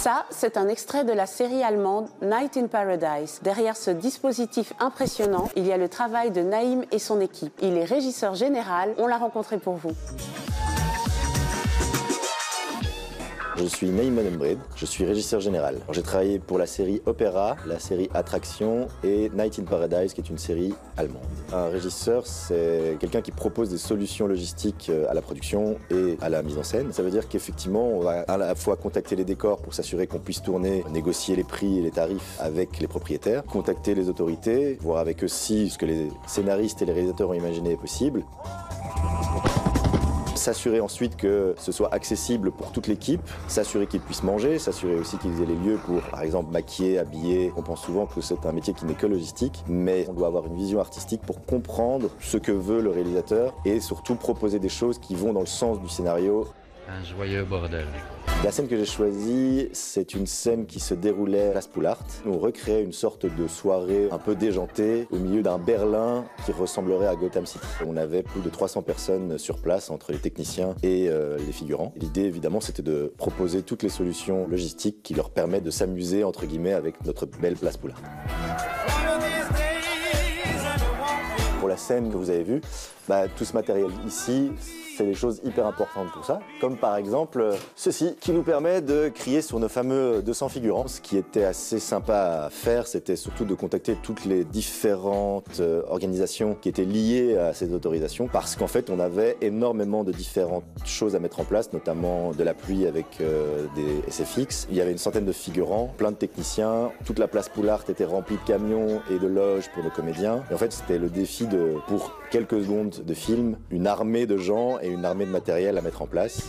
Ça, c'est un extrait de la série allemande Night in Paradise. Derrière ce dispositif impressionnant, il y a le travail de Naïm et son équipe. Il est régisseur général, on l'a rencontré pour vous. Je suis Naïm Madembred, je suis régisseur général. J'ai travaillé pour la série Opéra, la série Attraction et Night in Paradise, qui est une série allemande. Un régisseur, c'est quelqu'un qui propose des solutions logistiques à la production et à la mise en scène. Ça veut dire qu'effectivement, on va à la fois contacter les décors pour s'assurer qu'on puisse tourner, négocier les prix et les tarifs avec les propriétaires, contacter les autorités, voir avec eux si ce que les scénaristes et les réalisateurs ont imaginé est possible. S'assurer ensuite que ce soit accessible pour toute l'équipe, s'assurer qu'ils puissent manger, s'assurer aussi qu'ils aient les lieux pour, par exemple, maquiller, habiller. On pense souvent que c'est un métier qui n'est que logistique, mais on doit avoir une vision artistique pour comprendre ce que veut le réalisateur et surtout proposer des choses qui vont dans le sens du scénario. Un joyeux bordel. La scène que j'ai choisie, c'est une scène qui se déroulait à Place Poulart. On recréait une sorte de soirée un peu déjantée au milieu d'un Berlin qui ressemblerait à Gotham City. On avait plus de 300 personnes sur place, entre les techniciens et les figurants. L'idée, évidemment, c'était de proposer toutes les solutions logistiques qui leur permettent de s'amuser, entre guillemets, avec notre belle Place Poulart. Pour la scène que vous avez vue, tout ce matériel ici, c'est des choses hyper importantes pour ça, comme par exemple ceci, qui nous permet de crier sur nos fameux 200 figurants. Ce qui était assez sympa à faire, c'était surtout de contacter toutes les différentes organisations qui étaient liées à ces autorisations, parce qu'en fait, on avait énormément de différentes choses à mettre en place, notamment de la pluie avec des SFX. Il y avait une centaine de figurants, plein de techniciens. Toute la place Poulart était remplie de camions et de loges pour nos comédiens. Et en fait, c'était le défi de, pour quelques secondes de film, une armée de gens et une armée de matériel à mettre en place.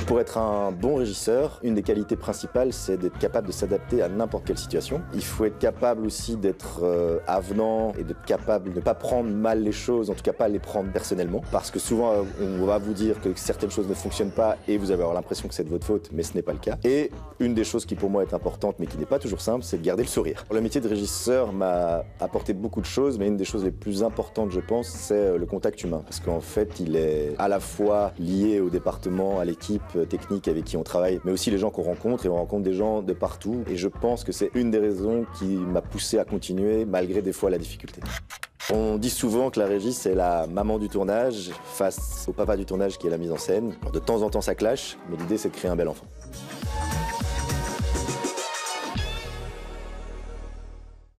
Pour être un bon régisseur, une des qualités principales, c'est d'être capable de s'adapter à n'importe quelle situation. Il faut être capable aussi d'être avenant et d'être capable de ne pas prendre mal les choses, en tout cas pas les prendre personnellement. Parce que souvent, on va vous dire que certaines choses ne fonctionnent pas et vous allez avoir l'impression que c'est de votre faute, mais ce n'est pas le cas. Et une des choses qui pour moi est importante, mais qui n'est pas toujours simple, c'est de garder le sourire. Le métier de régisseur m'a apporté beaucoup de choses, mais une des choses les plus importantes, je pense, c'est le contact humain. Parce qu'en fait, il est à la fois lié au département, à l'équipe technique avec qui on travaille, mais aussi les gens qu'on rencontre, et on rencontre des gens de partout. Et je pense que c'est une des raisons qui m'a poussé à continuer, malgré des fois la difficulté. On dit souvent que la régie, c'est la maman du tournage face au papa du tournage qui est la mise en scène. Alors, de temps en temps, ça clash, mais l'idée, c'est de créer un bel enfant.